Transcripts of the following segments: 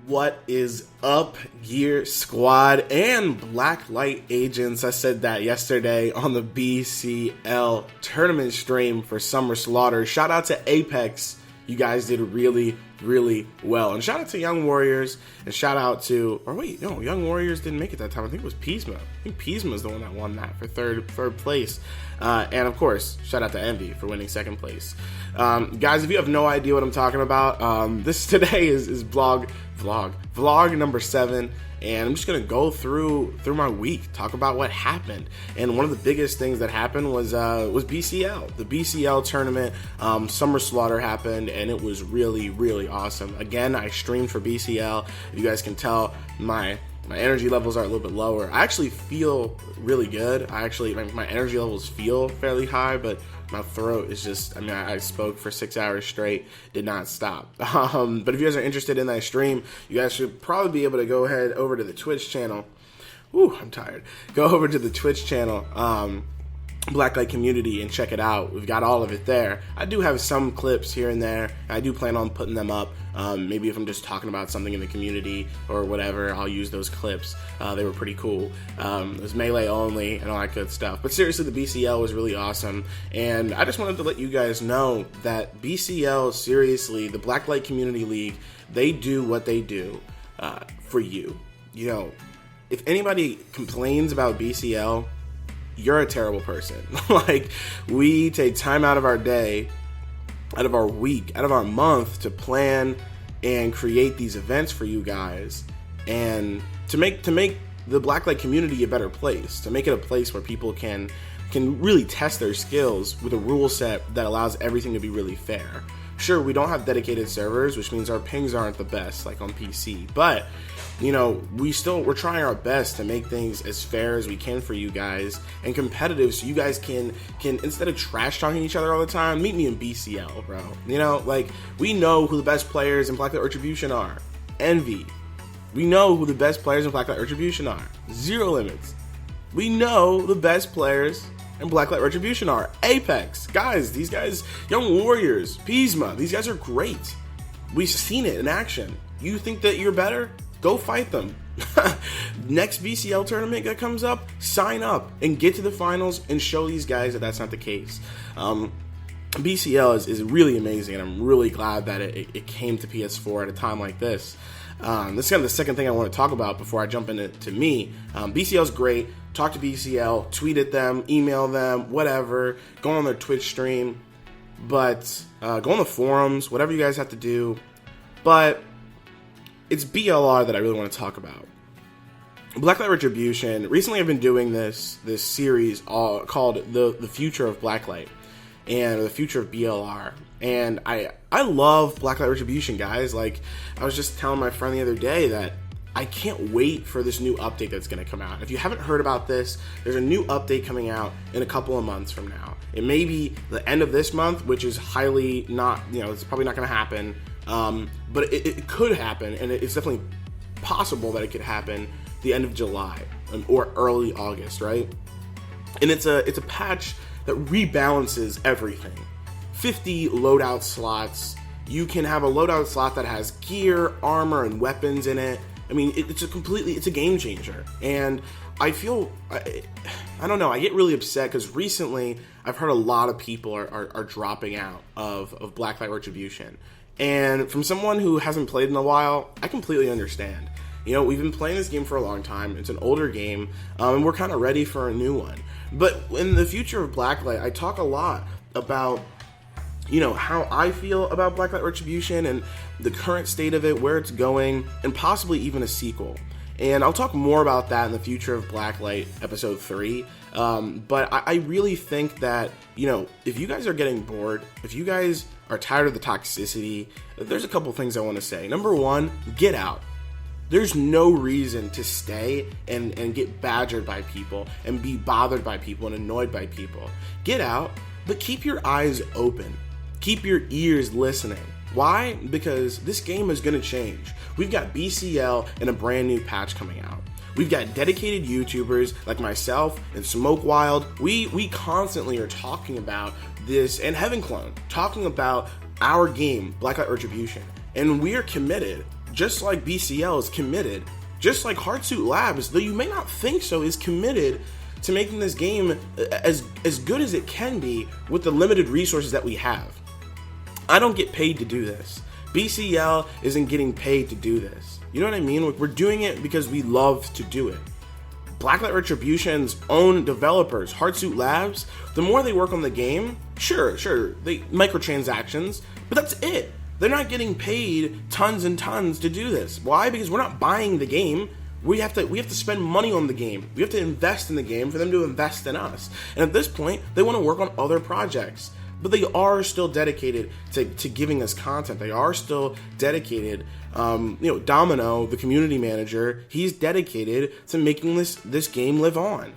What is up, Gear Squad and Blacklight Agents? I said that yesterday on the BCL tournament stream for Summer Slaughter. Shout out to Apex. You guys did really well. And shout out to Young Warriors. And shout out to, or wait, no, Young Warriors didn't make it that time. I think it was Pisma. I think Pisma is the one that won that for third place. And of course, shout out to Envy for winning second place. Guys, if you have no idea what I'm talking about, this today is vlog number 7, and I'm just gonna go through my week, talk about what happened. And one of the biggest things that happened was BCL. The BCL tournament, Summer Slaughter happened, and it was really awesome. Again, I streamed for BCL. If you guys can tell, my energy levels are a little bit lower. I actually feel really good. My energy levels feel fairly high, but my throat is just, I spoke for 6 hours straight, did not stop. But if you guys are interested in that stream, you guys should probably be able to go ahead over to the Twitch channel. Ooh, I'm tired. Go over to the Twitch channel, Blacklight Community, and check it out. We've got all of it there. I do have some clips here and there. I do plan on putting them up. Maybe if I'm just talking about something in the community or whatever, I'll use those clips. They were pretty cool. It was melee only and all that good stuff. But seriously, the BCL was really awesome. And I just wanted to let you guys know that BCL, seriously, the Blacklight Community League, they do what they do for you. You know, if anybody complains about BCL, you're a terrible person. Like, we take time out of our day, out of our week, out of our month to plan and create these events for you guys, and to make the Blacklight community a better place, to make it a place where people can really test their skills with a rule set that allows everything to be really fair. Sure, we don't have dedicated servers, which means our pings aren't the best like on PC, but you know, we're trying our best to make things as fair as we can for you guys and competitive, so you guys can instead of trash talking each other all the time, meet me in BCL, bro. You know, like, we know who the best players in Blacklight Retribution are. Envy. We know who the best players in Blacklight Retribution are. Zero Limits. We know the best players in Blacklight Retribution are. Apex. Guys, these guys, Young Warriors, Pisma, these guys are great. We've seen it in action. You think that you're better? Go fight them. Next BCL tournament that comes up, sign up and get to the finals and show these guys that that's not the case. BCL is really amazing, and I'm really glad that it came to PS4 at a time like this. This is kind of the second thing I want to talk about before I jump into me. BCL is great. Talk to BCL, tweet at them, email them, whatever. Go on their Twitch stream, but go on the forums, whatever you guys have to do. But it's BLR that I really want to talk about. Blacklight Retribution. Recently, I've been doing this series called the Future of Blacklight and the Future of BLR. And I love Blacklight Retribution, guys. Like, I was just telling my friend the other day that I can't wait for this new update that's going to come out. If you haven't heard about this, there's a new update coming out in a couple of months from now. It may be the end of this month, which is highly not, it's probably not going to happen. But it could happen, and it's definitely possible that it could happen the end of July or early August, right? And it's a patch that rebalances everything. 50 loadout slots. You can have a loadout slot that has gear, armor, and weapons in it. I mean, it's a game changer. And I feel, I don't know, I get really upset because recently I've heard a lot of people are dropping out of Blacklight Retribution. And from someone who hasn't played in a while, I completely understand. You know, we've been playing this game for a long time. It's an older game, and we're kind of ready for a new one. But in the future of Blacklight, I talk a lot about, how I feel about Blacklight Retribution and the current state of it, where it's going, and possibly even a sequel. And I'll talk more about that in the Future of Blacklight episode 3. But I really think that, if you guys are getting bored, if you guys are tired of the toxicity, there's a couple things I want to say. Number one, get out. There's no reason to stay and get badgered by people and be bothered by people and annoyed by people. Get out, but keep your eyes open. Keep your ears listening. Why? Because this game is going to change. We've got BCL and a brand new patch coming out. We've got dedicated YouTubers like myself and Smoke Wild. We constantly are talking about this, and Heaven Clone, talking about our game, Blacklight Retribution. And we are committed. just like BCL is committed, just like Hardsuit Labs, though you may not think so, is committed to making this game as good as it can be with the limited resources that we have. I don't get paid to do this. BCL isn't getting paid to do this. You know what I mean? We're doing it because we love to do it. Blacklight Retribution's own developers, Hardsuit Labs, the more they work on the game, sure, they microtransactions, but that's it. They're not getting paid tons and tons to do this. Why? Because we're not buying the game. We have to spend money on the game. We have to invest in the game for them to invest in us. And at this point, they want to work on other projects. But they are still dedicated to giving us content. They are still dedicated. Domino, the community manager, he's dedicated to making this game live on.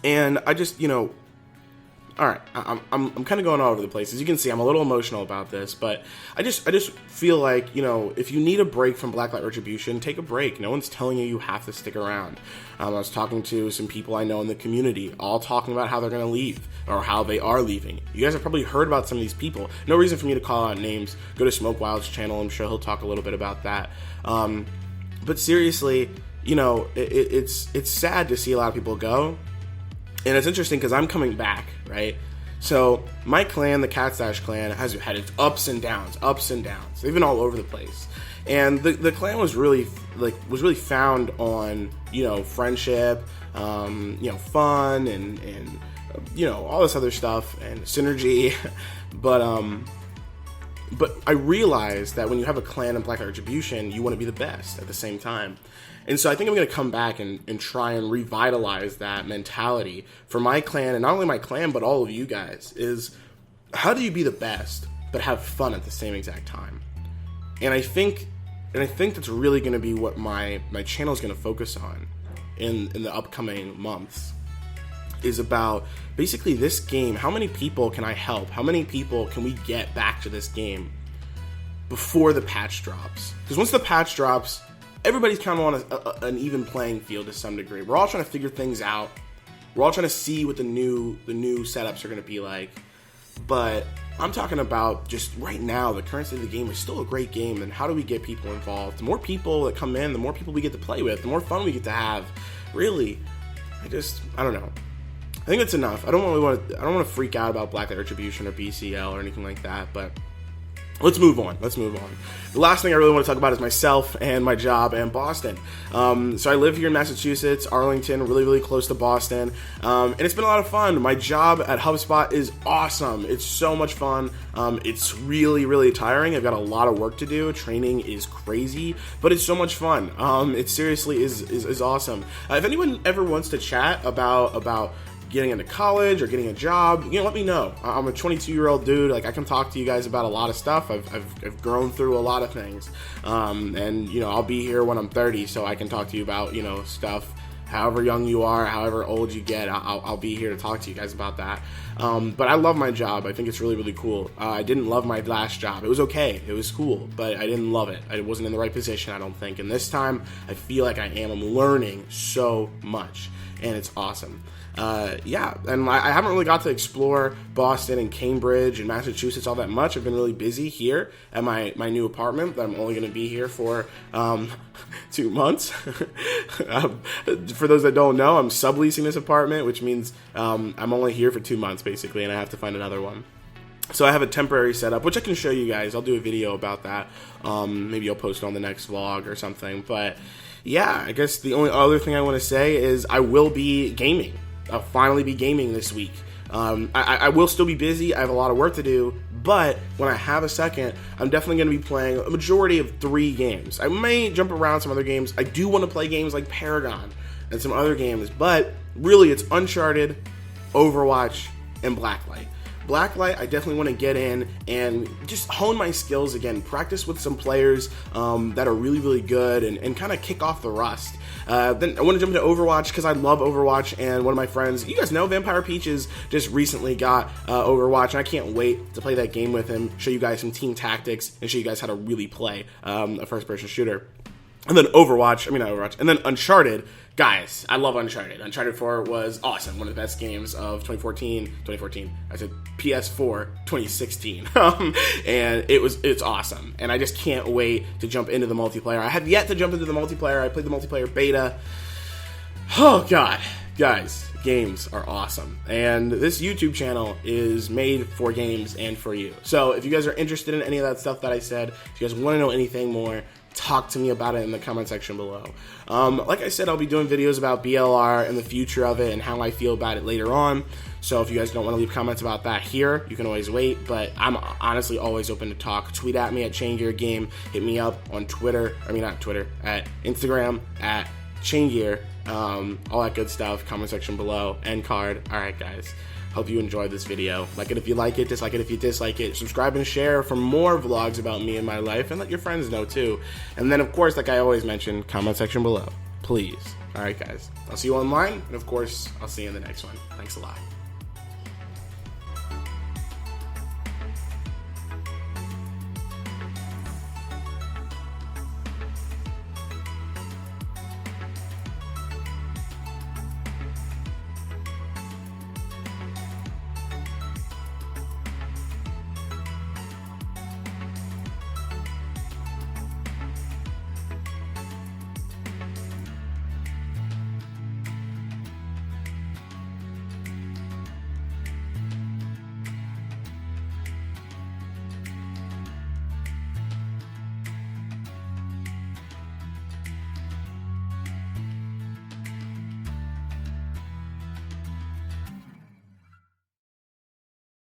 And I just, all right, I'm kind of going all over the place. As you can see, I'm a little emotional about this, but I just feel like, if you need a break from Blacklight Retribution, take a break. No one's telling you have to stick around. I was talking to some people I know in the community, all talking about how they're going to leave, or how they are leaving. You guys have probably heard about some of these people. No reason for me to call out names. Go to Smoke Wild's channel. I'm sure he'll talk a little bit about that. But seriously, it's sad to see a lot of people go. And it's interesting because I'm coming back, right? So my clan, the Catstash clan, has had its ups and downs. They've been all over the place. And the clan was really found on, friendship, fun and all this other stuff and synergy. But I realized that when you have a clan and Blacklight Retribution, you want to be the best at the same time. And so I think I'm going to come back and try and revitalize that mentality for my clan, and not only my clan, but all of you guys, is how do you be the best, but have fun at the same exact time? And I think that's really going to be what my channel is going to focus on in the upcoming months, is about basically this game. How many people can I help? How many people can we get back to this game before the patch drops? Because once the patch drops, everybody's kind of on an even playing field to some degree. We're all trying to figure things out. We're all trying to see what the new setups are going to be like. But I'm talking about just right now, the current state of the game is still a great game. And how do we get people involved? The more people that come in, the more people we get to play with, the more fun we get to have. Really, I don't know. I think that's enough. I don't want to freak out about Blacklight Retribution or BCL or anything like that. But let's move on. The last thing I really want to talk about is myself and my job in Boston. So I live here in Massachusetts, Arlington, really, really close to Boston. And it's been a lot of fun. My job at HubSpot is awesome. It's so much fun. It's really, really tiring. I've got a lot of work to do. Training is crazy, but it's so much fun. It seriously is awesome. If anyone ever wants to chat about getting into college or getting a job, let me know. I'm a 22-year-old dude. I can talk to you guys about a lot of stuff. I've grown through a lot of things. And I'll be here when I'm 30, so I can talk to you about, stuff. However young you are, however old you get, I'll be here to talk to you guys about that. But I love my job. I think it's really, really cool. I didn't love my last job. It was okay. It was cool, but I didn't love it. I wasn't in the right position, I don't think. And this time, I feel like I am. I'm learning so much, and it's awesome. And I haven't really got to explore Boston and Cambridge and Massachusetts all that much. I've been really busy here at my new apartment that I'm only going to be here for 2 months. For those that don't know, I'm subleasing this apartment, which means I'm only here for 2 months basically, and I have to find another one. So I have a temporary setup, which I can show you guys. I'll do a video about that. Maybe I'll post it on the next vlog or something. But yeah, I guess the only other thing I want to say is I will be gaming. I'll finally be gaming this week. I will still be busy. I have a lot of work to do, but when I have a second, I'm definitely going to be playing a majority of 3 games. I may jump around some other games. I do want to play games like Paragon and some other games, but really it's Uncharted, Overwatch, and Blacklight. Blacklight, I definitely want to get in and just hone my skills again, practice with some players that are really, really good, and kind of kick off the rust. Then I want to jump into Overwatch because I love Overwatch, and one of my friends, you guys know Vampire Peaches, just recently got Overwatch, and I can't wait to play that game with him, show you guys some team tactics, and show you guys how to really play a first-person shooter. And then Overwatch, and then Uncharted. Guys, I love Uncharted. Uncharted 4 was awesome. One of the best games of 2014, I said PS4, 2016. And it's awesome. And I just can't wait to jump into the multiplayer. I have yet to jump into the multiplayer. I played the multiplayer beta. Oh, God. Guys, games are awesome. And this YouTube channel is made for games and for you. So if you guys are interested in any of that stuff that I said, if you guys want to know anything more, talk to me about it in the comment section below. Like I said, I'll be doing videos about BLR and the future of it and how I feel about it later on. So if you guys don't want to leave comments about that here, you can always wait. But I'm honestly always open to talk. Tweet at me at Chaingear Game. Hit me up on Twitter. At Instagram at Chaingear. All that good stuff. Comment section below. End card. All right, guys. Hope you enjoyed this video. Like it if you like it, dislike it if you dislike it. Subscribe and share for more vlogs about me and my life, and let your friends know too. And then, of course, like I always mention, comment section below, please. All right, guys. I'll see you online, and of course, I'll see you in the next one. Thanks a lot.